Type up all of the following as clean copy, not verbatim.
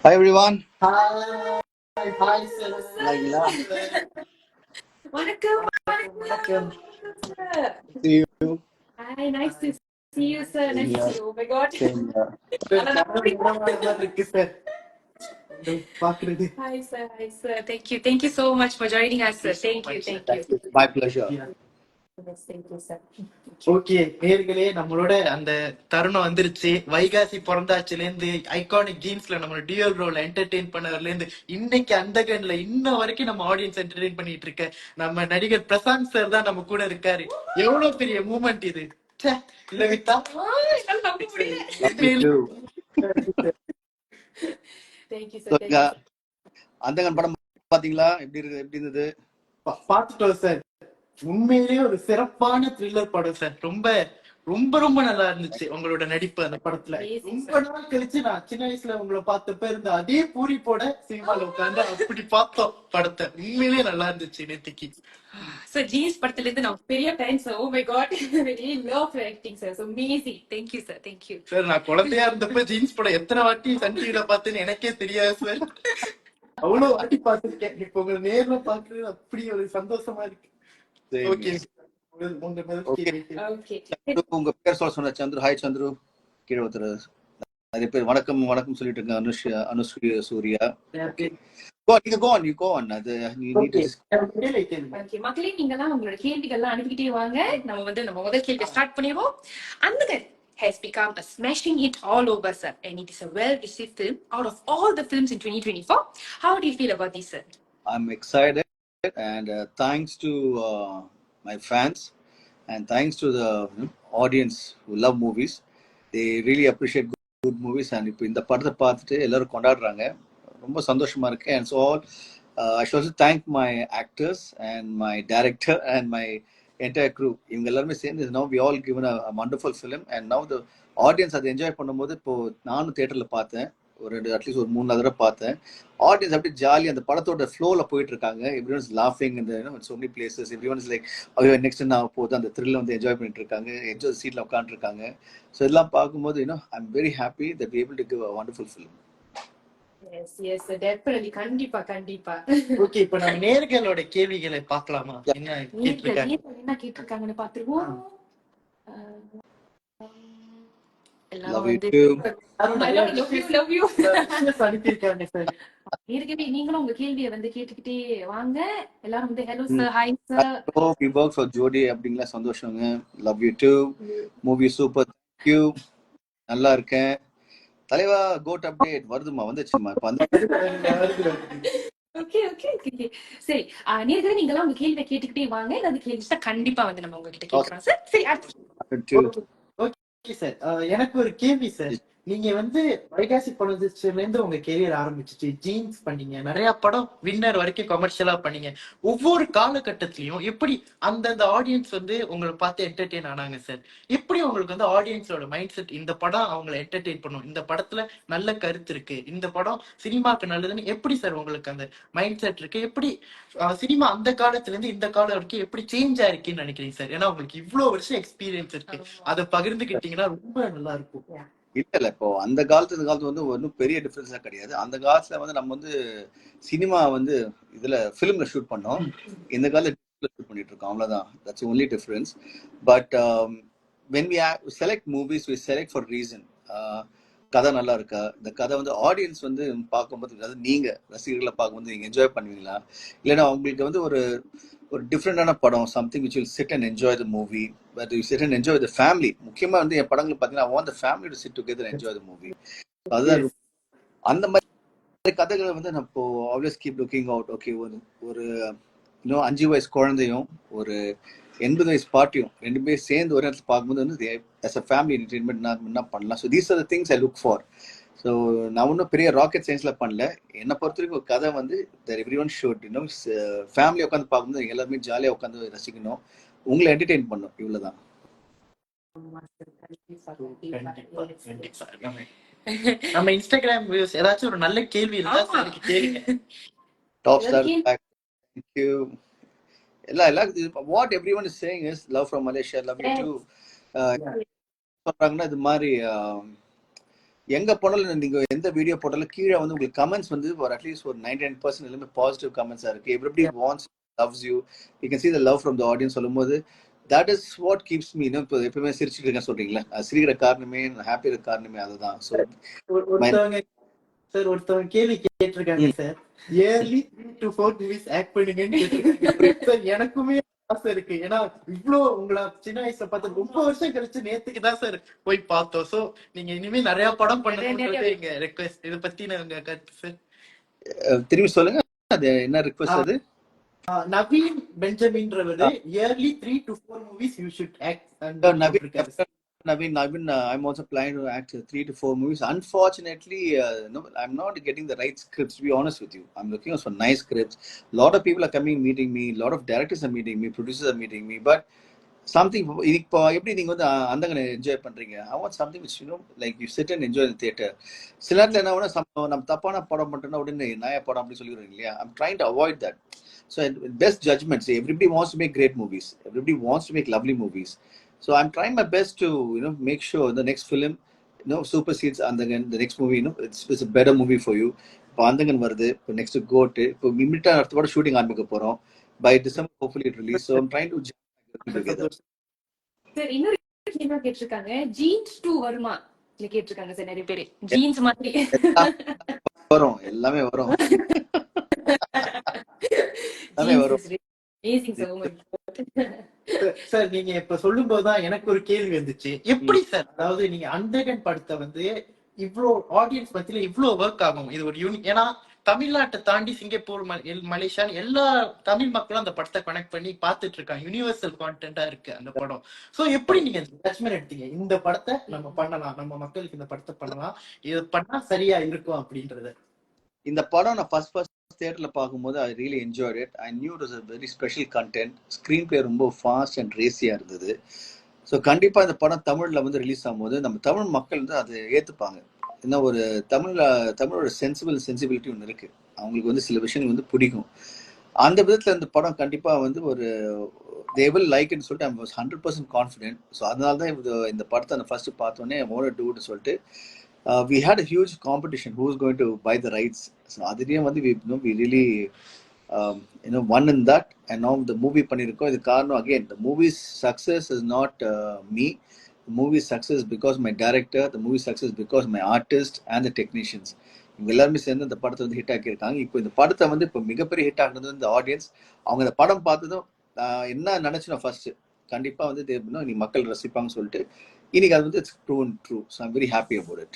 Hi everyone. Hi, hi sir. Nagila. வணக்கம் வணக்கம். See you. Hi, nice to see you, sir. Same Nice to see here. you. Oh my God. Same here. Sir கனவு நிஜமாக இருக்கு sir. உங்களை பார்க்கிறது. Hi, sir. Hi, sir. Thank you so much for joining us, sir. Thank you. Thank you. It's my pleasure. Yes, thank you, sir. Okay நேர்களே, நம்மளோட அந்த தருணம் வந்துருச்சு. வைகாசி பிறந்தாச்சுல இருந்து ஐகானிக் ஜீன்ஸ்ல நம்ம டியூல் ரோல் என்டர்டெயின் பண்ணதுல இருந்து இன்னைக்கு அந்த கண்ல இன்ன வரைக்கும் நம்ம ஆடியன்ஸ் என்டர்டெயின் பண்ணிட்டு இருக்க நம்ம நடிகர் பிரசாந்த் சார் தான் நம்ம கூட இருக்காரு. எவ்வளவு பெரிய மூமெண்ட் இது. ச்சே, இல்ல வித்தா. என்னால நம்ப முடியல. Love you too. Thank you, sir. So, Thank you, sir. அந்தகன் படம் பாத்தீங்களா? எப்படி இருந்தது? பாத்துட்டோம் சார். உண்மையிலேயே ஒரு சிறப்பான த்ரில்லர் படம் சார். ரொம்ப ரொம்ப ரொம்ப நல்லா இருந்துச்சு உங்களோட நடிப்பு அந்த படத்துல. Amazing, ரொம்ப sir. நாள் கழிச்சு நான் சின்ன வயசுல உங்களை பார்த்தப்ப இருந்த அதே பூரிப்போட சினிமால உட்கார்ந்து அப்படி பார்த்தோம் படத்தை. உண்மையிலேயே நல்லா இருந்துச்சு நேத்திக்கு. So, jeans படத்துல இருந்து நான் பெரிய fan, sir. Oh my God. I really love your acting, sir. So amazing. Thank you, sir. Thank you. Sir, நான் குழந்தையா இருந்தப்ப ஜீன்ஸ் படம் எத்தனை வாட்டி சன் டிவில பார்த்தேன்னு எனக்கே தெரியாது சார். அவ்வளவு வாட்டி பார்த்திருக்கேன். இப்ப உங்களை நேர்ல பாக்குறது அப்படி ஒரு சந்தோஷமா இருக்கு. Same okay, here. உங்க முதல் Okay. கேள்வி. Okay. சந்துரு, உங்க பேர் சொன்ன சந்துரு. ஹாய் சந்துரு. கீழே ஒருத்தர் நிறைய பேர் வணக்கம் வணக்கம் சொல்லிட்டு இருக்காங்க. Anushya Surya. Okay. Go on. You go on. அது you need to okay, just கேள்வி கேள்வி. Okay, மக்களே நீங்கலாம் உங்களோட கேள்விகள்லாம் அனுப்பிக்கிட்டே வாங்க. நம்ம முதல் கேள்வி ஸ்டார்ட் பண்ணிடுவோம். அந்தகன் has become a smashing hit all over, sir, and it is a well-received film out of all the films in 2024. How do you feel about this, sir? I'm excited and thanks to my fans and thanks to the audience who love movies. They really appreciate good movies and இப்போ இந்த படத்தை பார்த்துட்டு எல்லாரும் கொண்டாடுறாங்க. ரொம்ப சந்தோஷமா இருக்கு. And so all I should also thank my actors and my director and my entire crew. இவங்க எல்லாருமே சேர்ந்து now we all given a wonderful film and now the audience அதை என்ஜாய் பண்ணும்போது இப்போ நானும் தியேட்டர்ல பார்த்தேன். அட்லீஸ்ட் ஒரு 3 தடவை பார்த்தேன். ஆடியன்ஸ் அப்படி ஜாலி அந்த படத்தோட ஃப்ளோல போயிட்டு இருக்காங்க. எவ்ரி ஒன் இஸ் லாஃபிங் இந்த so many places. Every one is like next நான் போது அந்த த்ரில் வந்து என்ஜாய் பண்ணிட்டு இருக்காங்க. என்ஜாய் சீட்ல உட்காந்துருக்காங்க. ஸோ இதெல்லாம் பார்க்கும்போது I am very happy that we able to give a wonderful film. Yes, sir, definitely. கண்டிப்பா. ஓகே, இப்ப நம்ம நேர்களோட கேள்விகளை பார்க்கலாமா? என்ன கேட்டிருக்காங்க? நேர்கள் என்ன கேட்டிருக்காங்கன்னு பார்த்துருவோம். எல்லாம் Love you வந்து too. love you. அனுப்பியிருக்காங்க சார். ஏற்கனவே நீங்களும் உங்க கேள்வியை வந்து கேட்டுக்கிட்டே வாங்க. எல்லாரும் வந்து hello sir, hi sir. We work for Jodi அப்படிங்களா? சந்தோஷங்க. Love you too. Movie super. Thank you. நல்லா இருக்கேன். தலைவா கோட் அப்டேட் வருதுமா? வந்துச்சுமா? இப்ப வந்து ஓகே. சரி, நேர்களே நீங்களாம் உங்க கேள்வியை கேட்டுக்கிட்டே வாங்க. ஏதாவது கேள்வி கண்டிப்பா வந்து நம்ம உங்ககிட்ட கேட்கிறோம் சார். சரி, அடுத்து. ஓகே சார், எனக்கு ஒரு கேள்வி சார். நீங்க வந்து வைகாசி பொழுதுல இருந்து உங்க கெரியர் ஆரம்பிச்சிச்சு, ஜீன்ஸ் பண்ணீங்க, நிறைய படம் வின்னர் வரைக்கும் கமர்ஷியலா பண்ணீங்க. ஒவ்வொரு காலகட்டத்திலயும் எப்படி அந்தந்த ஆடியன்ஸ் வந்து உங்களை பார்த்து என்டர்டெயின் ஆனாங்க சார்? எப்படி உங்களுக்கு வந்து ஆடியன்ஸோட மைண்ட் செட், இந்த படம் அவங்களை என்டர்டெயின் பண்ணும், இந்த படத்துல நல்ல கருத்து இருக்கு, இந்த படம் சினிமாக்கு நல்லதுன்னு எப்படி சார் உங்களுக்கு அந்த மைண்ட் செட் இருக்கு? எப்படி சினிமா அந்த காலத்துல இருந்து இந்த காலம் வரைக்கும் எப்படி சேஞ்ச் ஆயிருக்குன்னு நினைக்கிறீங்க சார்? ஏன்னா உங்களுக்கு இவ்வளவு வருஷம் எக்ஸ்பீரியன்ஸ் இருக்கு, அதை பகிர்ந்துக்கிட்டீங்கன்னா ரொம்ப நல்லா இருக்கும். இல்ல இப்போ அந்த காலத்து இந்த காலத்து வந்து ஒன்றும் பெரிய டிஃபரன்ஸா கிடையாது. அந்த காலத்துல வந்து நம்ம வந்து சினிமா வந்து இதுல ஃபிலிம்ல ஷூட் பண்ணோம். இந்த காலத்துல ஷூட் பண்ணிட்டு இருக்கோம். அவ்வளவுதான். That's only difference. But when we select movies we select for reason. கதை நல்லா இருக்கா, இந்த கதை வந்து ஆடியன்ஸ் வந்து பார்க்கும்போது, அதாவது நீங்க ரசிகர்களை பார்க்கும்போது நீங்க என்ஜாய் பண்ணுவீங்களா, இல்லைன்னா உங்களுக்கு வந்து ஒரு டிஃப்ரெண்டான படம், something which will sit and enjoy the movie, but you sit and enjoy the family. முக்கியமா வந்து என் படங்கள் பார்த்தீங்கன்னா I want the family to sit together and enjoy the movie. அதுதான் அந்த மாதிரி கதைகளை வந்து நான் இப்போ always keep looking out. Okay, ஒரு இன்னும் 5 வயசு குழந்தையும் ஒரு 80 வயசு பாட்டியும் ரெண்டு பேரும் சேர்ந்து ஒரு இடத்துல பார்க்கும்போது வந்து as a family entertainment என்ன பண்ணலாம். So these are the things I look for. So நான் ஒன்றும் பெரிய ராக்கெட் சயின்ஸ்ல பண்ணல. என்னை பொறுத்த வரைக்கும் ஒரு கதை வந்து எவ்ரி ஒன் ஷுட் இன்னும் ஃபேமிலி உட்காந்து பார்க்கும்போது எல்லாருமே ஜாலியாக உட்காந்து ரசிக்கணும், உங்களை என்டர்டெயின் பண்ணும். இவ்வளவுதான். நம்ம இன்ஸ்டாகிராம் வியூஸ் ஏதாச்சும் ஒரு நல்ல கேள்வி இருந்தா சாருக்கு கேளுங்க. Top star thank you. what everyone is saying is love from Malaysia, love you too. சொல்றாங்கன்னா இது மாதிரி எங்க போனாலும் நீங்க எந்த வீடியோ போட்டாலும் கீழே வந்து உங்களுக்கு கமெண்ட்ஸ் வந்து ஒரு அட்லீஸ்ட் ஒரு 99% எல்லாமே பாசிட்டிவ் கமெண்ட்ஸா இருக்கு. Everybody wants loves you, you can see the love from the audience சொல்லும்போது that is what keeps me, இப்போ எப்பவுமே சிரிச்சுட்டு இருக்கேன் சொல்றீங்களா, சிரிக்கிற காரணமே ஹாப்பியோட காரணமே அதுதான். ஸோ ஒருத்தவங்க சார் ஒருத்தவங்க கேள்வி கேட்டிருக்காங்க sir, yearly 3 to 4 movies act பண்ணுங்கன்னு கேட்டிருக்காங்க சார். எனக்குமே ஆசை இருக்கு. ஏன்னா இவ்ளோ உங்களை சின்ன வயசுல பார்த்து ரொம்ப வருஷம் கழிச்சு நேத்துக்கு தான் சார் போய் பார்த்தோம். சோ நீங்க இனிமே நிறைய படம் பண்ணணும்ன்றது எங்க ரெக்வெஸ்ட். இத பத்தி நாங்க கருத்து சார். திரும்பி சொல்லுங்க, அது என்ன ரிக்வெஸ்ட் அது? நவீன் பெஞ்சமின்றவரு yearly 3 to 4 movies you should act. Naveen, I'm also planning to act 3 to 4 movies. Unfortunately, no, I'm not getting the right scripts, to be honest with you. I'm looking for nice scripts. A lot of people are coming, meeting me. A lot of directors are meeting me. Producers are meeting me. But something, இப்போ எப்படி நீங்க வந்து அந்தங்கனை enjoy பண்றீங்க, I want something which, like you sit and enjoy the theater. சில நேரத்தில் என்ன ஆகும்னா, நம்ம தப்பான படம் பண்ணிட்டோம்னா உடனே நாய படம் அப்படி சொல்லிடுறீங்க இல்லையா? I'm trying to avoid that. So best judgment. See, everybody wants to make great movies. Everybody wants to make lovely movies. So I'm trying my best to make sure the next film supersedes Andangan. The next movie, it's a better movie for you. இப்போ அந்தங்கன் வருது, இப்போ next code, இப்போ இமிடியா அடுத்த shooting ஆரம்பிக்க போறோம். By December hopefully it release. So I'm trying to together. Sir இன்னொரு கேள்வி கேட்டிருக்காங்க, ஜீன்ஸ் 2 வருமா கேட்டிருக்காங்க சார் நிறைய பேரு. ஜீன்ஸ் மாதிரி வரும், எல்லாமே வரும். சார் நீங்க இப்ப சொல்லும் போதுதான் எனக்கு ஒரு கேள்வி வந்துச்சு. எப்படி சார், அதாவது நீங்க அந்தகன் படத்தை வந்து இவ்வளோ ஆடியன்ஸ் மத்தியில இவ்வளவு ஒர்க் ஆகும்? இது ஒரு யூனிக். ஏன்னா தமிழ்நாட்டை தாண்டி சிங்கப்பூர், மலேசியா எல்லா தமிழ் மக்களும் அந்த படத்தை கனெக்ட் பண்ணி பார்த்துட்டு இருக்காங்க. யூனிவர்சல் கான்டென்ட்டா இருக்கு அந்த படம். சோ எப்படி நீங்க ஜட்ஜ்மெண்ட் எடுத்தீங்க, இந்த படத்தை நம்ம பண்ணலாம், நம்ம மக்களுக்கு இந்த படத்தை பண்ணலாம், இது பண்ணா சரியா இருக்கும் அப்படின்றது? இந்த படம் நான் ஃபர்ஸ்ட் தியேட்டர்ல பார்க்கும்போது I really enjoyed it. I knew it was a very special content. Screen play ரொம்ப ஃபாஸ்ட் அண்ட் ரேசியா இருந்தது. ஸோ கண்டிப்பா இந்த படம் தமிழ்ல வந்து ரிலீஸ் ஆகும்போது நம்ம தமிழ் மக்கள் வந்து அதை ஏத்துப்பாங்க. ஏன்னா ஒரு தமிழோட சென்சிபிலிட்டி ஒன்று இருக்கு, அவங்களுக்கு வந்து சில விஷயங்கள் வந்து பிடிக்கும். அந்த விதத்துல இந்த படம் கண்டிப்பா வந்து ஒரு they will like it சொல்லிட்டு I was 100% confident. ஸோ அதனால தான் இந்த படத்தை நான் ஃபர்ஸ்ட் பார்த்தோன்னே I wanted to do it சொல்லிட்டு we had a huge competition who is going to buy the rights. So அதுலயும் வந்து we really won in that. And now the movie பண்ணிருக்கோம். இது காரணம் again, the movie's success is not me. The movie's success because my director, the movie success because my artist and the technicians. இவங்க எல்லாருமே சேர்ந்து இந்த படத்தை வந்து hit ஆக்கியிருக்காங்க. இப்போ இந்த படத்தை வந்து இப்போ மிகப்பெரிய ஹிட் ஆகுனது இந்த ஆடியன்ஸ். அவங்க இந்த படம் பார்த்ததும் என்ன நினைச்சோம் ஃபர்ஸ்ட், கண்டிப்பா வந்து நீ மக்கள் ரசிப்பாங்கன்னு சொல்லிட்டு இன்னைக்கு அது வந்து it's true. So I'm very happy about it.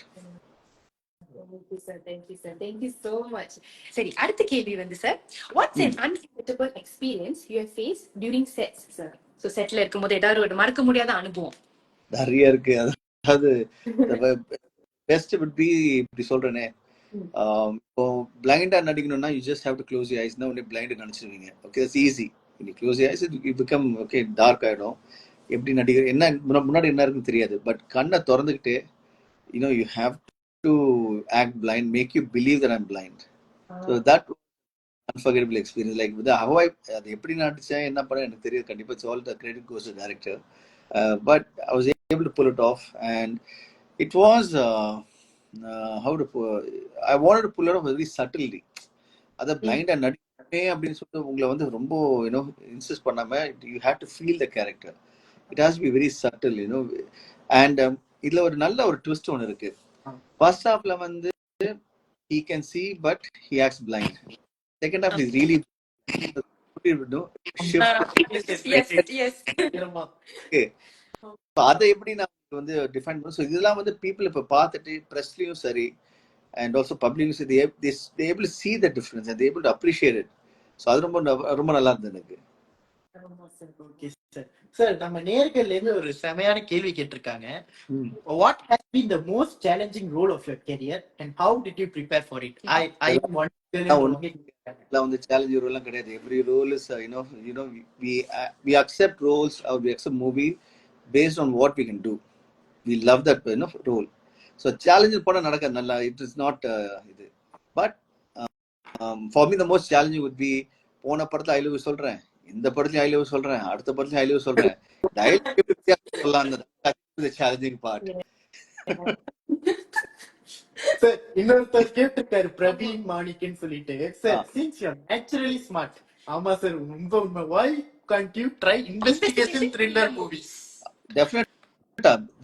Thank you so much. சரி, அடுத்த கேள்வி வந்து sir, what's an unforgettable experience you have faced during sets sir? So setல இருக்கும்போது ஏதாவது ஒரு மறக்க முடியாத அனுபவம்? நிறைய இருக்கு. அதாவது பெஸ்ட் would be இப்படி சொல்றேனே, இப்போ பிளைண்டா நடிக்கணும்னா you just have to close your eyes. உடனே பிளைண்ட் நினைச்சிருவீங்க. Okay, that's easy. when you close your eyes it become okay dark ஆயிடும். எப்படி நடிக்கிற என்ன முன்னாடி என்ன இருக்குன்னு தெரியாது. பட் கண்ணை திறந்துக்கிட்டு you have to act blind, make you believe that I'm blind. So that unforgettable experience. Like how I அது எப்படி நடிச்சேன் என்ன பண்ண எனக்கு தெரியாது. கண்டிப்பா it's all the credit goes to the director. But I was able to pull it off and it was I wanted to pull it off very subtly. அத பிளைண்டா நடிப்பே அப்படின்னு சொல்லிட்டு உங்களை வந்து ரொம்ப இன்சிஸ்ட் பண்ணாம you have to feel the character. It has to be very subtle, and இதுல ஒரு நல்ல ஒரு ட்விஸ்ட் ஒன்று இருக்கு. ஃபர்ஸ்ட் ஹாஃப்ல வந்து he can see but he acts blind. Second half is really அதை எப்படி நான் வந்து டிஃபைன் பண்ண. ஸோ இதெல்லாம் வந்து பீப்புள் இப்போ பார்த்துட்டு ப்ரெஸ்லயும் சரி and also public they able to see the difference and they able to appreciate it. So அது ரொம்ப நல்லா இருந்தது எனக்கு. Okay sir. சார் நம்ம நேயர்கள்ல இருந்து ஒரு செமையான கேள்வி கேட்டிருக்காங்க. What has been the most challenging role of your career and how did you prepare for it? I want வந்து சேலஞ்ச் ரோல் எல்லாம் கிடையாது. Every role is we accept roles or we accept movie based on what we can do. We love that role. So challenge போனா நடக்காது நல்லா. It is not இது. But for me the most challenging would be போன படத்துல I love you சொல்றேன், இந்த படத்துலயும் I love you சொல்றேன், அடுத்த படத்துலயும் I love you சொல்றேன். The challenging part. சார் இன்னொருத்தர் கேட்டிருக்காரு பிரவீன் மாணிக்கன்னு சொல்லிட்டு, sir since you are naturally smart. ஆமா சார், உங்க உண்மை. why can't you try investigation thriller movies? Definitely.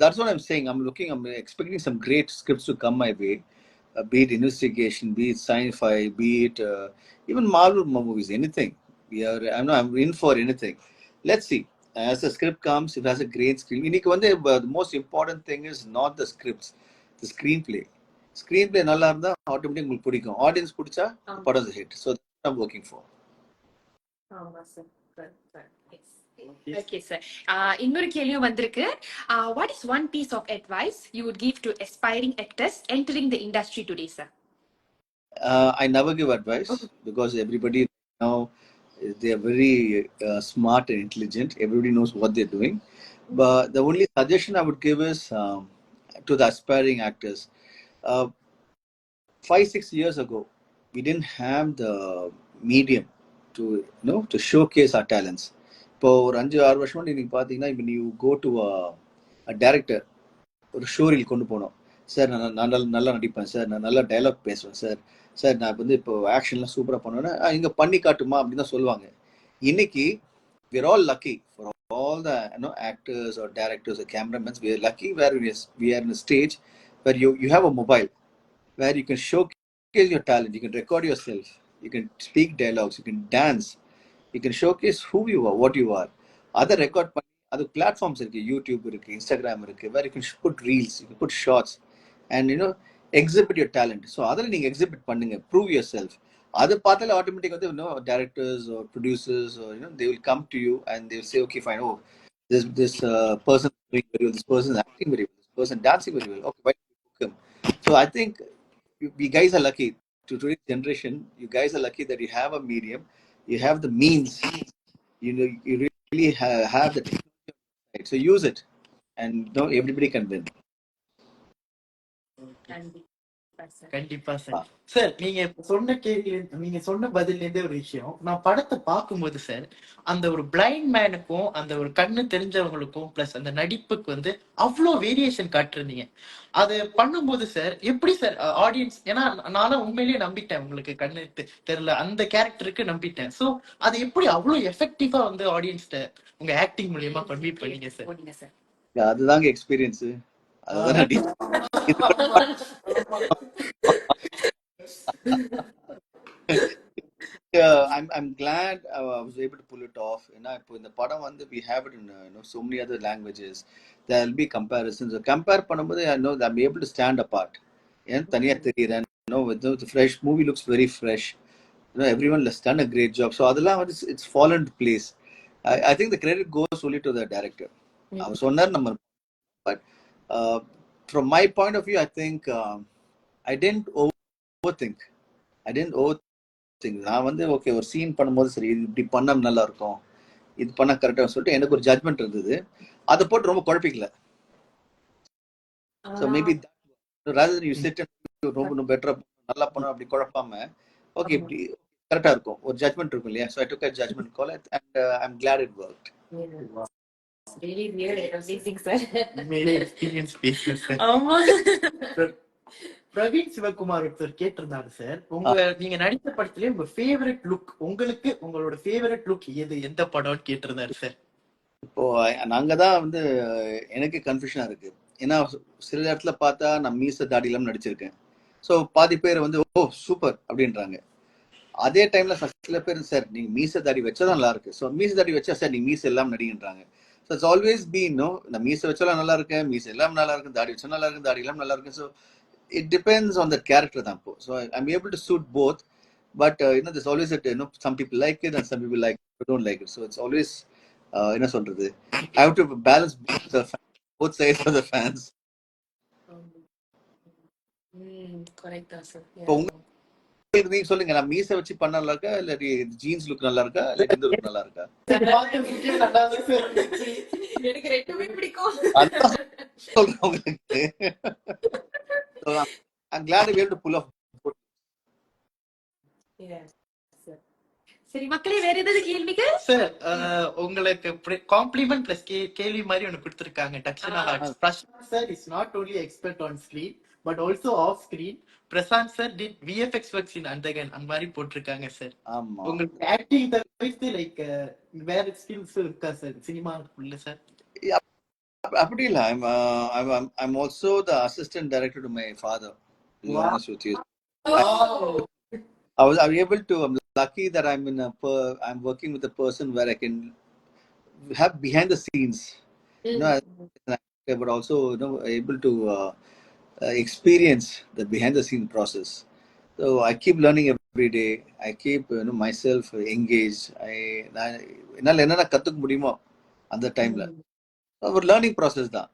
That's what I'm saying. I'm expecting some great scripts to come my way. Be it investigation, be it sci-fi, be it even Marvel movies, anything. I'm in for anything. Let's see. As the script comes, if it has a great screen. The most important thing is not the scripts, the screenplay. Screenplay நல்லா இருந்தா automatic உங்களுக்கு பிடிக்கும். Audience பிடிச்சா படம் is a hit. So that's what I'm working for. Okay, sir. இன்னொரு கேள்வியும் வந்திருக்கு. What is one piece of advice you would give to aspiring actors entering the industry today, sir? I never give advice because everybody now they are very smart and intelligent. Everybody knows what they're doing. But the only suggestion I would give is to the aspiring actors. 5-6 years ago, we didn't have the medium to to showcase our talents. இப்போ ஒரு 5-6 வருஷமா நீங்க பாத்தீங்கன்னா when you go to a director ஒரு ஷோரில் கொண்டு போனோம். Sir நான் நல்லா நடிப்பேன் சார், நான் நல்லா டைலாக் பேசுவேன் சார், சார் நான் வந்து இப்போ ஆக்ஷன்லாம் சூப்பராக பண்ணுவேன்னா இங்கே பண்ணி காட்டுமா அப்படின்னு தான் சொல்லுவாங்க. இன்னைக்கு we're all lucky for all the actors or directors or cameramen. We are lucky where we are in a stage where you have a mobile where you can showcase your talent, you can record yourself, you can speak dialogues, you can dance, you can showcase who you are, what you are. Other record other platforms இருக்கு, YouTube இருக்கு, Instagram இருக்கு, where you can put reels, you can put shots and exhibit your talent. So அதில் நீங்க exhibit பண்ணுங்க, prove yourself. அது பார்த்தாலே automatic வந்து directors or producers or they will come to you and they will say okay fine, oh this person is doing very well, this person is acting very well, this person dancing very well, okay, why don't you book him? So I think you guys are lucky. To today's generation, you guys are lucky that you have a medium, you have the means, you really have the technology, right? So use it and everybody can win. கண்டிப்பா sir. Sir நீங்க சொன்ன கேள்வி, நீங்க சொன்ன பதில இருந்தே ஒரு விஷயம், நான் படத்தை பார்க்கும்போது சார் அந்த ஒரு பிளைண்ட் மேனுக்கும் அந்த ஒரு கண்ணு தெரிஞ்சவங்களுக்கும் பிளஸ் அந்த நடிப்புக்கு வந்து அவ்வளோ வேரியேஷன் காட்டுறீங்க. அது பண்ணும்போது சார் எப்படி சார் ஆடியன்ஸ், ஏன்னா நானும் உண்மையிலேயே நம்பிட்டேன், உங்களுக்கு கண்ணு தெரியல அந்த கேரக்டருக்கு நம்பிட்டேன். சோ அது எப்படி அவ்வளோ எஃபெக்டிவா வந்து ஆடியன்ஸ்ட உங்க ஆக்டிங் மூலியமா கன்வீட் பண்ணீங்க சார்? அதுதாங்க எக்ஸ்பீரியன்ஸ். அதுதான் I'm glad I was able to pull it off. இப்போ இந்த படம் வந்து we have it in so many other languages. There will be comparisons. Compare பண்ணும்போது I know that I'm able to stand apart. ஏன் தனியா தெரியுறேன். The fresh movie looks very fresh. Everyone has done a great job. So அதெல்லாம் வந்து it's fallen into place. I think the credit goes only to the director. அவர் சொன்னார் நம்ம. But from my point of view, I think I didn't overthink. நான் வந்து okay ஒரு scene பண்ணும்போது சரி இப்படி பண்ணா நல்லா இருக்கும், இது பண்ணா கரெக்டா சொல்லிட்டு எனக்கு ஒரு ஜட்மெண்ட் இருந்தது. அதை போட்டு ரொம்ப குழப்பிக்கல. So maybe rather than you sit and ரொம்ப பெட்டரா நல்லா பண்ணணும் அப்படி குழப்பாம ஓகே இப்படி கரெக்டா இருக்கும், ஒரு ஜட்மெண்ட் இருக்கும் இல்லையா? So I took a judgment call and I'm glad it worked. Really weird and amazing, sir. Really experience basis, sir. ஆமா. பிரவீன் சிவகுமார் ஒருத்தர் கேட்டிருந்தாரு சார், நீங்க நடித்த படத்திலே உங்க ஃபேவரட் லுக், உங்களுக்கு உங்களோட ஃபேவரட் லுக் எது, எந்த படம்னு கேட்டிருந்தாரு சார். இப்போ நாங்க தான் வந்து எனக்கு கன்ஃபியூஷனா இருக்கு. ஏன்னா சில இடத்துல பார்த்தா நான் மீச தாடி இல்லாம நடிச்சிருக்கேன். ஸோ பாதி பேர் வந்து ஓ சூப்பர் அப்படின்றாங்க. அதே டைம்ல சில பேர் சார் நீங்க மீச தாடி வச்சாதான் நல்லா இருக்கு, ஸோ மீச தாடி வச்சா சார் நீங்க மீச எல்லாம் நடிகின்றாங்க. ஸோ இட்ஸ் ஆல்வேஸ் பீன் நான் மீச வச்சாலும் நல்லா இருக்கேன், மீச எல்லாம் நல்லா இருக்கு, தாடி வச்சா நல்லா இருக்கு, தாடி எல்லாம் நல்லா இருக்கு. So it depends on the character thampo. So I'm able to suit both, but there's always some people like it and some people don't like it. So it's always சொல்றது, I have to balance both sides of the fans. Correct sir. நீங்க சொல்லுங்க, நான் மீச வச்சு பண்ண நல்லா இருக்கா இல்ல ஜீன்ஸ் லுக் நல்லா இருக்கா இல்ல இந்த லுக் நல்லா இருக்கா? எனக்கு ரெண்டுமே பிடிக்கும். அதான் சொல்றேன் உங்களுக்கு. So I'm glad we were able to pull off both. Yes sir. சரி மக்களே, வேற ஏதாவது கேள்விக்கு சார் உங்களுக்கு காம்ப்ளிமெண்ட் பிளஸ் கேள்வி மாதிரி ஒன்னு கொடுத்திருக்காங்க. Dakshana hearts Prashanth sir is not only expert on screen but also off screen Prashanth sir did VFX works in Andhagan அந்த மாதிரி போட்டிருக்காங்க சார். ஆமா. உங்களுக்கு ஆக்டிங் தவிர்த்து லைக் வேற ஸ்கில்ஸ் இருக்கா சார் சினிமாக்குள்ள சார்? அப்படி இல்ல. I'm also the assistant director to my father, to be honest with you. I'm able to, I'm lucky that I'm working with a person where I can have behind the scenes, you know, as an actor, but also, you know, able to experience the behind the scene process. So I keep learning every day. I keep, you know, myself engaged. என்னால என்னென்ன கத்துக்க முடியுமோ அந்த டைம்ல ஒரு learning process தான்.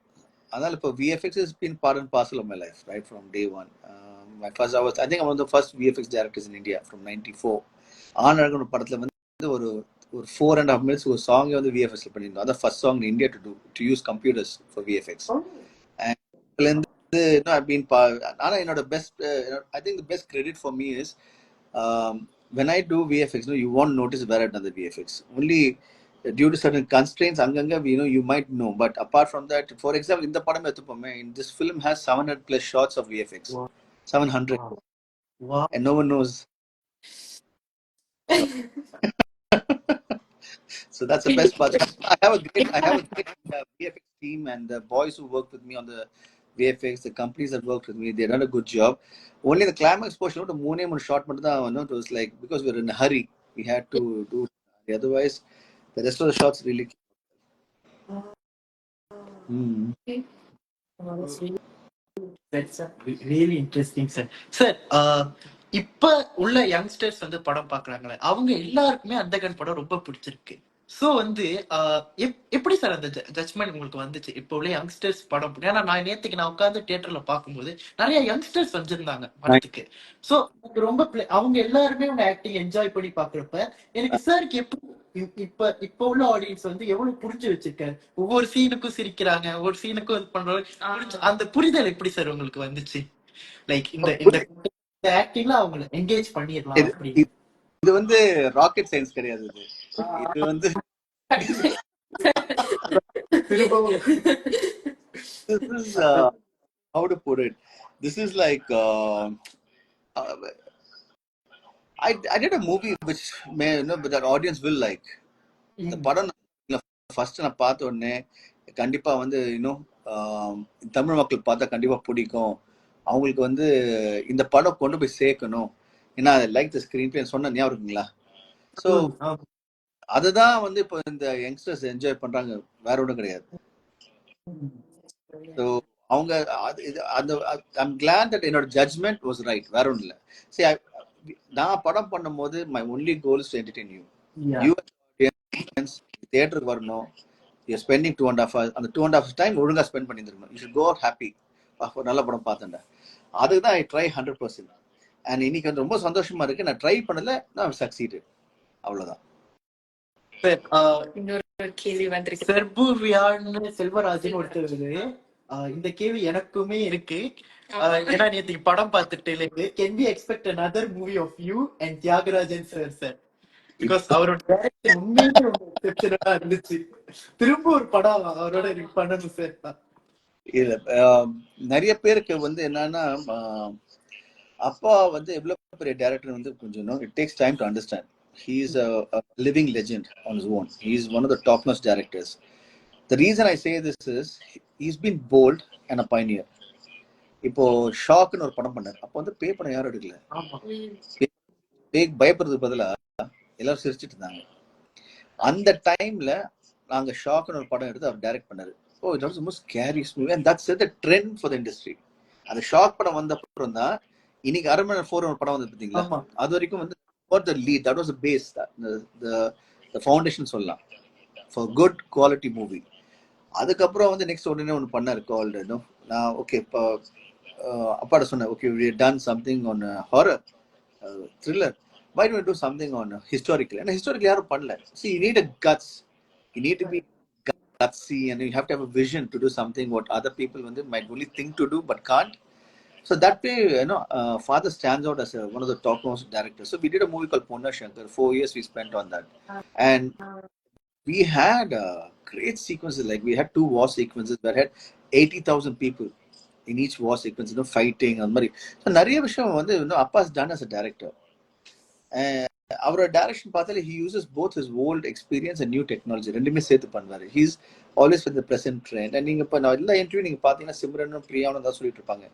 அதனால இப்போ VFX has been part and parcel of my life right from day one. I think I'm one of the first VFX directors in India from 94. Aanazhagan ஒரு படத்துல வந்து ஒரு 4.5 minutes ஒரு சாங் வந்து VFX பண்ணிருந்தோம். அதான் first song in India to use computers for VFX. And you know, I've been ஆனா என்னோட best, I think the best credit for me is when I do VFX, you know, you won't notice where I've done the VFX. Only due to certain constraints, anganga, you know, you might know. But apart from that, for example, in the padam in this film has 700 plus shots of VFX. Wow. 700. Wow. And no one knows. So that's the best part. I have a great VFX team, and the boys who work with me on the VFX, the companies that worked with me, they done a good job. Only the climax portion, the moon shot, it was like, because we were in a hurry, we had to do it. Otherwise, the rest of the shots really. That's really interesting, sir. Sir, இப்ப உள்ள youngsters வந்து படம் பாக்குறாங்களே, அவங்க எல்லாருக்குமே அந்தகன் படம் ரொம்ப பிடிச்சிருக்கு. So வந்து எப்படி சார் அந்த ஜட்ஜ்மெண்ட் உங்களுக்கு வந்துச்சு? இப்போ உள்ள யங்ஸ்டர்ஸ் படம், ஏன்னா நான் நேத்துக்கு நான் உட்கார்ந்து தியேட்டர்ல பார்க்கும்போது நிறைய யங்ஸ்டர்ஸ் வந்திருந்தாங்க படத்துக்கு. சோ எனக்கு ரொம்ப அவங்க எல்லாருமே உங்க ஆக்டிங் என்ஜாய் பண்ணி பாக்குறப்ப எனக்கு சாருக்கு எப்படி இப்ப உள்ள ஆடியன்ஸ் வந்து எவ்வளவு புரிஞ்சு வச்சிருக்காரு, ஒவ்வொரு சீனுக்கும் சிரிக்கிறாங்க, ஒவ்வொரு சீனுக்கும் இது பண்றாங்க, அந்த புரிதல் எப்படி சார் உங்களுக்கு வந்துச்சு? லைக் இந்த ஆக்டிங்ல அவங்களை என்கேஜ் பண்ணிடலாம் அப்படின்னு. இது வந்து ராக்கெட் சயின்ஸ் கிடையாது. இது வந்து this is how to put it. This is like I did a movie which may, you know, but that audience will like. இந்த படம் ஃபர்ஸ்ட் நான் பார்த்த உடனே கண்டிப்பா வந்து இன்னும் தமிழ் மக்கள் பார்த்தா கண்டிப்பா பிடிக்கும், அவங்களுக்கு வந்து இந்த படம் கொண்டு போய் சேர்க்கணும், ஏன்னா லைக் த ஸ்கிரீன் பிளே சொன்ன ஞாபகம் இருக்குங்களா? ஸோ அதுதான் வந்து இப்போ இந்த யங்ஸ்டர்ஸ் என்ஜாய் பண்றாங்க, வேற ஒன்றும் கிடையாது. ஸோ அவங்க அந்த ஐம் கிளாட் தட் என்னோட ஜட்ஜ்மெண்ட் வாஸ் ரைட், வேற ஒன்றும் இல்லை. சரி, நான் படம் பண்ணும் போது my only goal is to entertain you. You தியேட்டருக்கு வரணும், யூ ஸ்பெண்டிங் 2.5 hours. அந்த 2.5 hours டைம் ஒழுங்கா ஸ்பெண்ட் பண்ணியிருக்கணும். You should go out happy. ஒரு நல்ல படம் பார்த்தேன்டா, அதுக்கு தான் ஐ ட்ரை 100%. அண்ட் இன்னைக்கு வந்து ரொம்ப சந்தோஷமா இருக்கு, நான் ட்ரை பண்ணல, நான் சக்சீடு, அவ்வளவுதான். இன்னொரு கேள்வி வந்திருக்கு. செர்புவியான்னு செல்வராஜன் ஒருத்தர், இந்த கேள்வி எனக்குமே இருக்கு. ஏன்னா நேற்றுக்கு படம் பார்த்துட்டு can we expect another movie of you and Thiagarajan sir sir? Because அவரோட டைரக்ஷன் உண்மையிலே ரொம்ப எக்ஸெப்ஷனலா இருந்துச்சு. திரும்ப ஒரு படம் அவரோட பண்ணணும் சார். இல்ல, நிறைய பேருக்கு வந்து என்னன்னா, அப்பா வந்து எவ்வளவு பெரிய டைரக்டர் வந்து கொஞ்சம் it takes time to understand. He is a living legend on his own. He is one of the top-notch directors. The reason I say this is he's been bold and a pioneer. இப்போ ஷாக்னு ஒரு படம் பண்ணார், அப்போ வந்து பே பண்ண யாரும் எடுக்கல, பயப்படுறதுக்கு பதிலா எல்லாரும் சிரிச்சிட்டு இருந்தாங்க. அந்த டைம்ல நாங்க ஷாக்னு ஒரு படம் எடுத்து அவர் டைரக்ட் பண்ணாரு. Oh, it was the most scariest movie and that's the trend for the industry. அந்த ஷாக் படம் வந்த அப்புறம் தான் இன்னைக்கு அரண்மனை 4 ஒரு படம் வந்து பாத்தீங்களா, அது வரைக்கும் வந்து for the lead, that was the base, the foundation சொல்லலாம் for good quality movie. அதுக்கப்புறம் வந்து நெக்ஸ்ட் உடனே ஒன்று பண்ணாரு called, நான் ஓகே இப்போ அப்பாட்ட சொன்னேன், okay we done something on horror thriller, why don't we do something on historical? and historical யாரும் பண்ணல. See, you need a guts, you need to be gutsy, and you have to have a vision to do something what other people வந்து might only think to do but can't. So that way, father stands out as one of the top-notch directors. So we did a movie called Ponna Shankar. 4 years we spent on that, and we had great sequences. Like we had 2 war sequences that had 80,000 people in each war sequence fighting அந்த மாதிரி. So நிறைய விஷயம் வந்து அப்பாஸ் done as a director. அவரோட direction பார்த்தாலே he uses both his old experience and new technology ரெண்டுமே சேர்த்து பண்ணுவாரு. He's always with the present trend. And நீங்க இப்போ நான் எல்லா இன்டர்வியூ நீங்க பாத்தீங்கன்னா சிம்ரனும் பிரியாவும் தான் சொல்லிட்டு இருப்பாங்க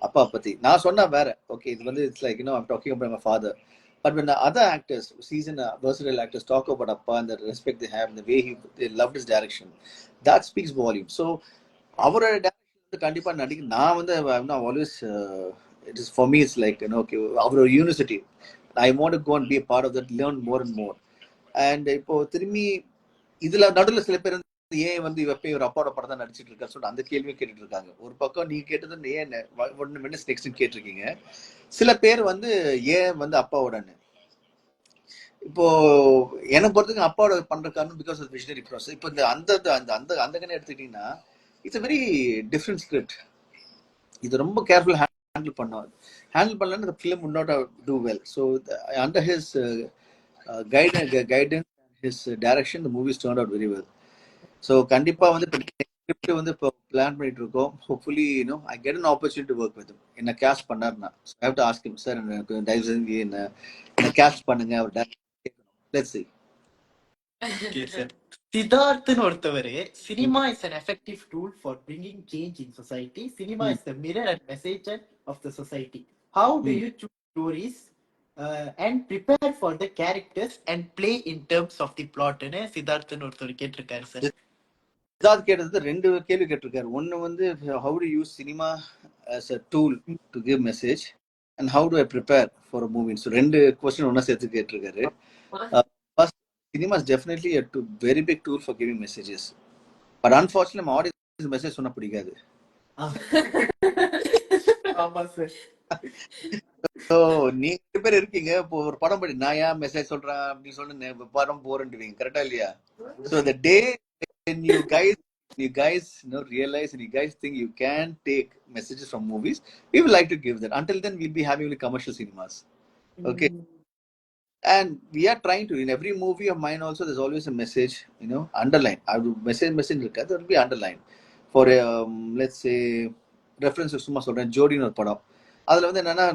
அப்பா பத்தி. நான் சொன்னா வேற, ஓகே இது வந்து it's like I'm talking about my father. But when the other actors, seasoned versatile actors talk about Appa and the respect they have and the way they loved his direction, that speaks volume. So அவரோட direction கண்டிப்பா நடிக்க நான் வந்து always it is for me it's like okay அவரோட university I want to go and be a part of that, learn more and more. And இப்போ திரும்பி இதுல நடுவில் சில பேர் ஏன் வந்து எப்பயும் ஒரு அப்பாவோட படம் தான் நடிச்சிட்டு இருக்கா சொல்லிட்டு அந்த கேள்வியும் கேட்டுட்டு இருக்காங்க. ஒரு பக்கம் நீங்க கேட்டது ஏன் ஒன்னு மினிட்ஸ் நெக்ஸ்ட் கேட்டிருக்கீங்க. சில பேர் வந்து ஏன் வந்து அப்பாவோடன்னு. இப்போ என்னை பொறுத்தவரைக்கும் அப்பாவோட பண்ற காரணம் பிகாஸ் ஆஃப் விஷனரி ப்ராசஸ். இப்போ இந்த அந்த கண்ணை எடுத்துக்கிட்டீங்கன்னா இட்ஸ் வெரி டிஃப்ரெண்ட் ஸ்கிரிப்ட். இது ரொம்ப கேர்ஃபுல் ஹேண்டில் பண்ணலன்னு the film would not do well. So under his guidance and his direction, the movies turned out very well. So கண்டிப்பா வந்து ஸ்கிரிப்ட் வந்து இப்போ பிளான் பண்ணிட்டு இருக்கோம். Hopefully I get an opportunity to work with him. என்ன caste பண்ணாருன்னா I have to ask him, sir எனக்கு தயவு செஞ்சு என்ன கேஸ்ட் பண்ணுங்க அவர் டைரக்ட். Let's see. சித்தார்த்னு ஒருத்தவர் cinema is an effective tool for bringing change in society. Cinema is the mirror and messenger of the society. How do you choose stories and prepare for the characters and play in terms of the plot? னு சித்தார்த்னு ஒருத்தவர் கேட்டிருக்காரு sir. Siddharth கேட்டது ரெண்டு கேள்வி கேட்டிருக்காரு. ஒன்னு வந்து how do you use cinema as a tool to give message and how do I prepare for a movie? So ரெண்டு கொஸ்டின் ஒன்னா சேர்த்து கேட்டிருக்காரு. First, cinema is definitely a very big tool for giving messages. But unfortunately, audience message சொன்னா பிடிக்காது. ஆமா sir. So நீங்க பேர் இருக்கீங்க இப்போ ஒரு படம் படி நான் ஏன் மெசேஜ் சொல்றேன் அப்படின்னு சொல்லி படம் போறேன்டுவீங்க, கரெக்டா இல்லையா? So the day when you guys realize and you guys think you can take messages from movies, we would like to give that. Until then, we'll be having only commercial cinemas. Okay. And we are trying to, in every movie of mine also, there's always a message, underline. I will message that will be underlined. For let's say, reference to Suma Solran, Jodi no padam. Adula வந்து என்னன்னா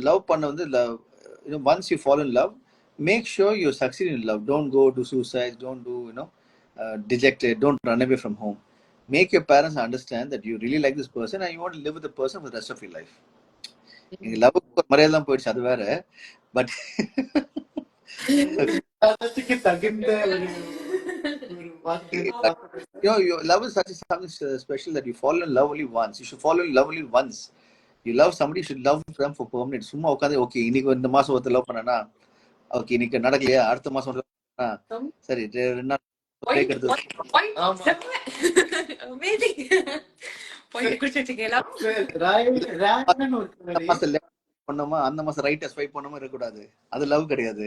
love பண்ண வந்து once you fall in love, make sure you succeed in love. Don't go to suicide, don't do, dejected, don't run away from home. Make your parents understand that you really like this person and you want to live with the person for the rest of your life. Love மரியாதை போயிடுச்சு அது வேற. But love is something special that you fall in love only once. You should fall in love only once. You love somebody, you should love them for permanent. சும்மா உட்காந்து okay இன்னைக்கு இந்த மாசம் ஒருத்தர் லவ் பண்ணனா ஓகே இன்னைக்கு நடக்கலையா அடுத்த மாசம் சரி 2 நாள் பிரேக் எடுத்து பண்ணோமா அந்த மாசம் ரைட் ஸ்வைப் பண்ணாம இருக்க கூடாது. அது லவ் கிடையாது.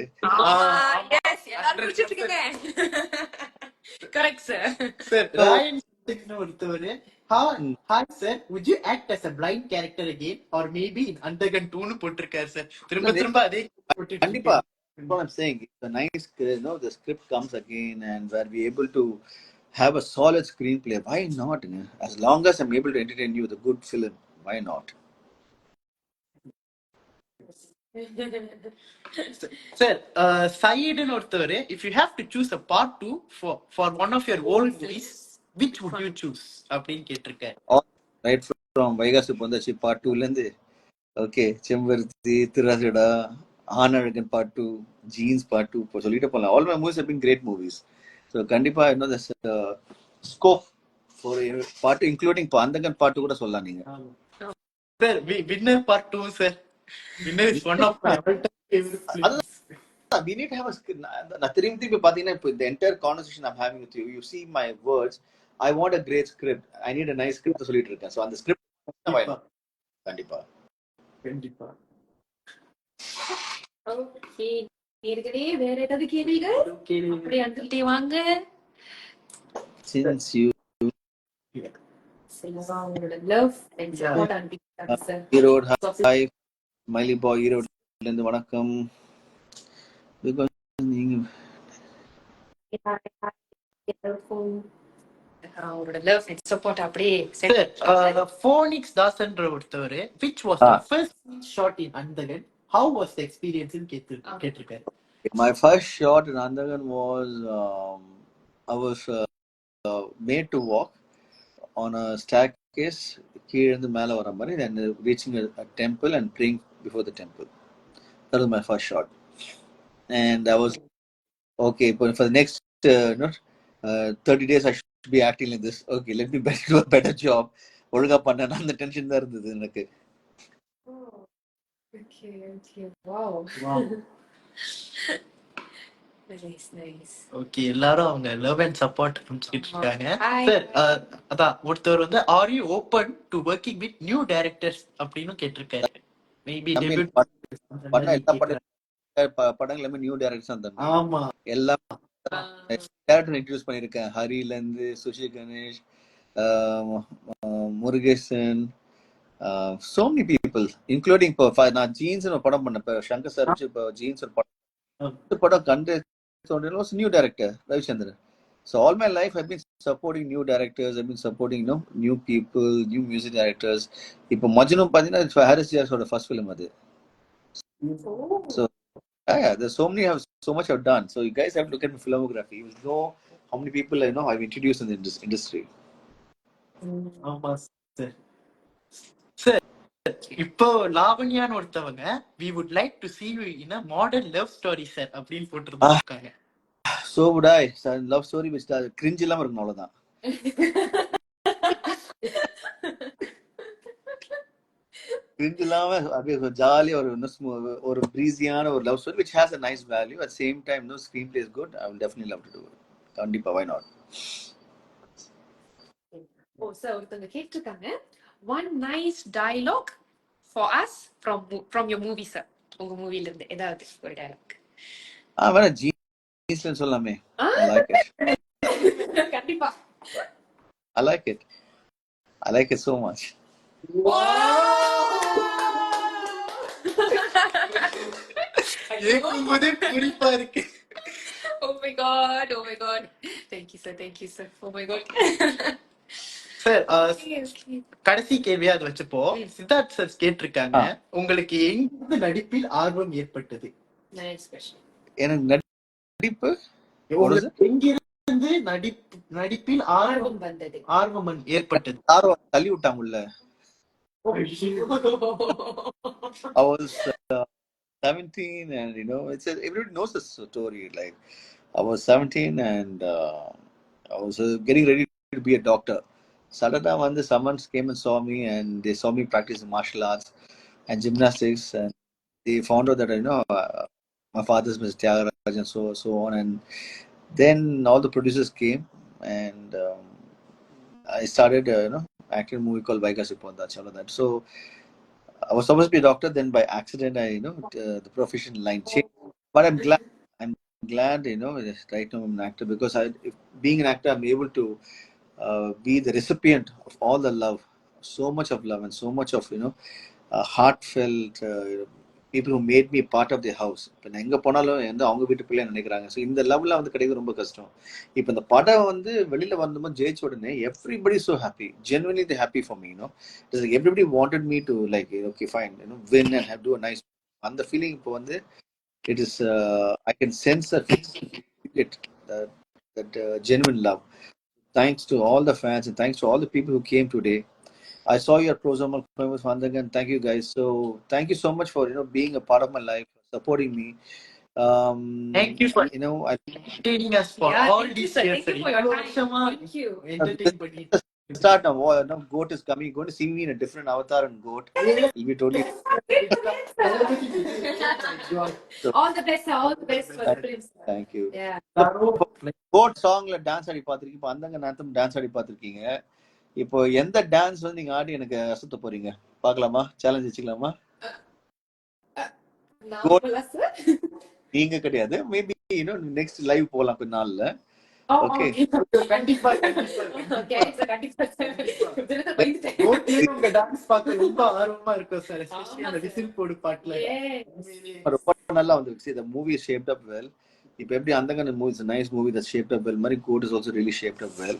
Correct, sir. Sir, Ryan ஒருத்தவர் hi sir, would you act as a blind character again or maybe in Andagan 2 னு போட்டிருக்காரு சார். திரும்ப அதே கண்டிப்பா. What I'm saying, the nice the script comes again and where we able to have a solid screenplay, why not? As long as I'm able to entertain you with a good film, why not? Sir, Saeed னு ஒருத்தவர் if you have to choose a part 2 for one of your old movies, which would you choose அப்படின்னு கேட்டிருக்காரு. Right from Vaikasi பொந்தாச்சி part 2 ல இருந்து okay செம்பருத்தி, திருராஜடா, Aanazhagan part 2, jeans part 2 இப்போ சொல்லிட்டு போலாம். All my movies have been great movies. So கண்டிப்பா there's scope for part 2 including Andhagan part 2 கூட சொல்லலாம் நீங்க. Sir, winner part 2 sir. Winner is one of my all-time favorite films. We need to have a திரும்பி பாத்தீங்கன்னா இப்போ the entire conversation I'm having with you, you see my words, I want a great script, I need a nice script சொல்லிட்டு இருக்கேன். So அந்த script கண்டிப்பா okay நேர்களே வேற ஏதாவது கேள்விகள் அப்படியே அனுப்பிட்டே வாங்க. Since you உங்களோட லவ் அண்ட் சப்போர்ட் அனுப்பிட்டாங்க சார். ஈரோடு ஹாய் மைலி பாய் ஈரோடுல இருந்து வணக்கம். நீங்க அவரோட லவ் அண்ட் சப்போர்ட் அப்படியே சார் ஃபோனிக்ஸ் தாசன்ற ஒருத்தவர் which was Ah, your first shot in Andagan, how was the experience ன்னு கேட்டிருக்காரு. my first shot in Andagan was I was made to walk on a staircase கீழ இருந்து மேல வர மாதிரி and reaching a temple and praying before the temple. That was my first shot. And I was okay, but for the next 30 days I should be acting like this. Okay, let me do a better job. ஒழுங்கா பண்ணா அந்த tension தான் இருந்தது எனக்கு. Okay. Wow. Nice. Okay, எல்லாரும் அவங்க love and support அனுப்பிச்சிட்டு இருக்காங்க. Hi. சார் அதான் ஒருத்தர் வந்து are you open to working with new directors அப்படின்னு கேட்டிருக்காரு. மேபி I mean, டெபியூட் பண்ண எல்லா படங்கள் எல்லாமே நியூ டைரக்டர்ஸ் தான் தம்பி. ஆமா, எல்லா டேரக்டர் இன்ட்ரோடியூஸ் பண்ணியிருக்கேன். ஹரில இருந்து sushi Ganesh, Murugesan, so many people including இப்போ நான் ஜீன்ஸ் ஒரு படம் பண்ணேன். இப்போ சங்கர் சார் வச்சு இப்போ ஜீன்ஸ் ஒரு படம் கண்டு was new director Ravichandran. So all my life I've been supporting new directors. I've been supporting new people, new music directors. இப்போ மஜ்னு பாத்தீங்கன்னா it's Haris Jayas's first film அது. So yeah, there's so many, so much I've done. So you guys have to look at my filmography. You will know how many people I've introduced in the industry. ஆமா sir. Sir இப்போ லாவண்யான்னு ஒருத்தவங்க we would like to see you in a modern love story sir அப்படின்னு போட்டுருக்காங்க. So would I. So love story which cringe இல்லாம இருக்கணும், அவ்வளவுதான். cringe இல்லாம அப்படியே ஜாலியா ஒரு breezy-யான ஒரு love story which has a nice value at the same time screenplay is good. I will definitely love to do it. கண்டிப்பா, why not? Sir, ஒருத்தங்க கேட்டிருக்காங்க one nice dialogue for us from your movie sir. உங்க மூவில இருந்து ஏதாவது ஒரு dialogue. வேணா ஜீன்ஸ்ல சொல்லாமே. I like it. கண்டிப்பா. I like it. I like it so much. கேக்கும்போதே குறிப்பா இருக்கு. Oh my god. Thank you sir. Oh my god. Sir Okay. கடைசி கேள்வியா அது வச்சுப்போ சித்தார்த் சார் கேட்டிருக்காங்க, உங்களுக்கு எங்கிருந்து நடிப்பில் ஆர்வம் ஏற்பட்டது? Nice question. எனக்கு நடிப்பு உங்களுக்கு எங்கிருந்து நடிப்பில் ஆர்வம் வந்தது? ஆர்வம் ஏற்பட்டது? ஆர்வம் தள்ளி விட்டாங்க உள்ள. I was 17 and everybody knows this story. Like I was 17 and I was getting ready to be a doctor. Suddenly when someone came and saw me and they saw me practicing martial arts and gymnastics, and they found out that my father's Mr. Tyagarajan and so on. And then all the producers came and I started acting in a movie called Vaigasi Pondachi, all of that. So I was supposed to be a doctor, then by accident the profession line changed. But I'm glad right now I'm an actor, because being an actor I'm able to be the recipient of all the love, so much of love and so much of heartfelt people who made me part of their house. இப்போ நான் எங்க போனாலும் அவங்க வீட்டு பிள்ளைய நினைக்கிறாங்க. So இந்த லவ்ல கிடைக்கிறது ரொம்ப கஷ்டம். இப்போ இந்த படம் வெளியில வந்தோம் ஜெயிச்ச உடனே everybody so happy, genuinely they happy for me. It's like everybody wanted me to like okay fine win and do a nice. அந்த ஃபீலிங் இப்போ it is I can sense that genuine love. Thanks to all the fans and thanks to all the people who came today. I saw your program with Vandagan. Thank you guys. So thank you so much for being a part of my life, supporting me. Thank you for entertaining us for all these years. Thank you for your time. Thank you. Entertain பண்ணிட்டு Start now. Goat is coming. Going to see me in a different avatar and goat. Will be totally. All the best for the films. Thank you. Yeah. Goat songல dance ஆடி பாத்திருக்கீங்க. இப்போ அந்தங்க நாத்தம் dance ஆடி பாத்திருக்கீங்க. இப்போ எந்த டான்ஸ் நீங்க ஆடி எனக்கு அசத்த போறீங்க? பார்க்கலாமா? சேலஞ்ச் வச்சுக்கலாமா? நீங்க கிடையாது. மேபி நெக்ஸ்ட் லைவ் போலாம் கொஞ்ச நாள்ல. ஓகே. கண்டிப்பா உங்க டான்ஸ் பார்க்க ரொம்ப ஆர்வமா இருக்கும் சார். எஸ்பெஷலி அந்த விசில் போடு பாட்டுல ரொம்ப நல்லா வந்து the movie is shaped up well. இப்போ எப்படி அந்தங்க movie is nice movie that shaped up well, மாதிரி Goat is also really shaped up well.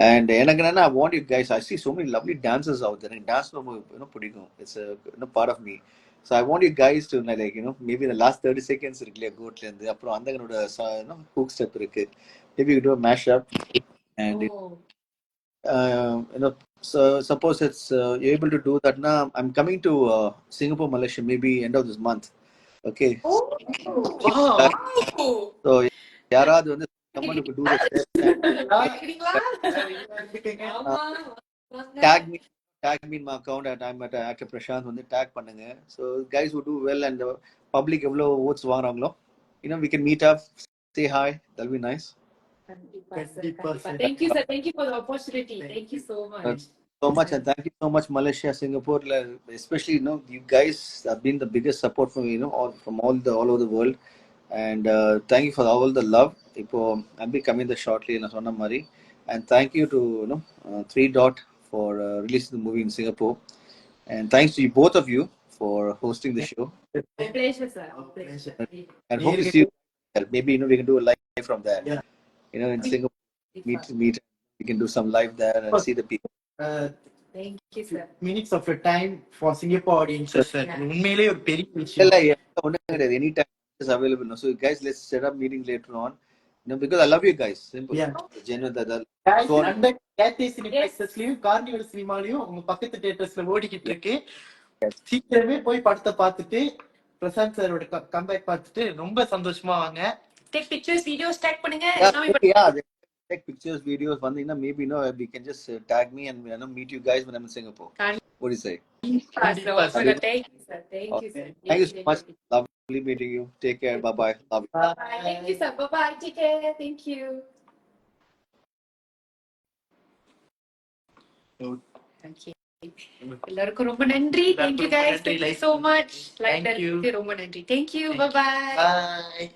And எனக்கு என்னன்னா, I want you guys, I see so many lovely dancers out there. எனக்கு dance ரொம்ப பிடிக்கும். It's a part of me. So I want you guys to like, maybe the last 30 seconds இருக்கு இல்லையா கோட்ல இருந்து, அப்புறம் அந்தகனோட hook step இருக்கு. Maybe you do a mashup and Oh. so suppose it's you're able to do that now. I'm coming to Singapore, Malaysia, maybe end of this month. Okay. Oh. Wow. So யாராவது வந்து someone who could do the steps and கேக்குறீங்களா? ஆமா. tag me in my account at I'm at actor Prashant வந்து tag பண்ணுங்க. So guys who do well and the public எவ்வளவு votes வாங்குறாங்களோ, we can meet up, say hi, that'll be nice. கண்டிப்பா sir. Thank you sir. Thank you for the opportunity. Thank you so much. So much, and thank you so much, Malaysia, Singapore, especially you guys have been the biggest support for me, all from all over the world, and thank you for all the love. Ipo I'll be coming there shortly na sonna mari, and thank you to 3 Dot for releasing the movie in Singapore, and thanks to you, both of you, for hosting the show. My pleasure sir. Pleasure. And hope to see you. Maybe we can do a live from there. Yeah. In Singapore, meet. We can do some live there and see the people. Thank you sir. Minutes of your time for Singapore audiences, sir. உண்மையிலேயே ஒரு பெரிய விஷயம். இல்ல ஒண்ணு கிடையாது. Anytime is available. So guys, let's set up meeting later on. Because I love you guys. Simple. Yeah. Genuine. Guys, அந்த Cathay சினிப்ளெக்ஸஸ்லயும் carnival சினிமாலயும் உங்க பக்கத்து தியேட்டர்ஸ்ல ஓடிக்கிட்டு இருக்கு. சீக்கிரமே போய் படத்தை பார்த்துட்டு பிரசாந்த் சாரோட கம்பேக் பார்த்துட்டு ரொம்ப சந்தோஷமா வாங்க. Take pictures, videos, tag பண்ணுங்க. Take pictures, videos. Maybe we can just tag me and meet you guys when I'm in Singapore. What do you say? Thank you sir. Thank you sir. Thank you so much. Lovely meeting you. Take care. Bye. Love you. Bye. Thank you sir. Bye. Take care. Thank you. Okay. எல்லாருக்கும் ரொம்ப நன்றி. Thank you guys. Thank you so much. Like that. ரொம்ப நன்றி. Thank you. Bye. Bye.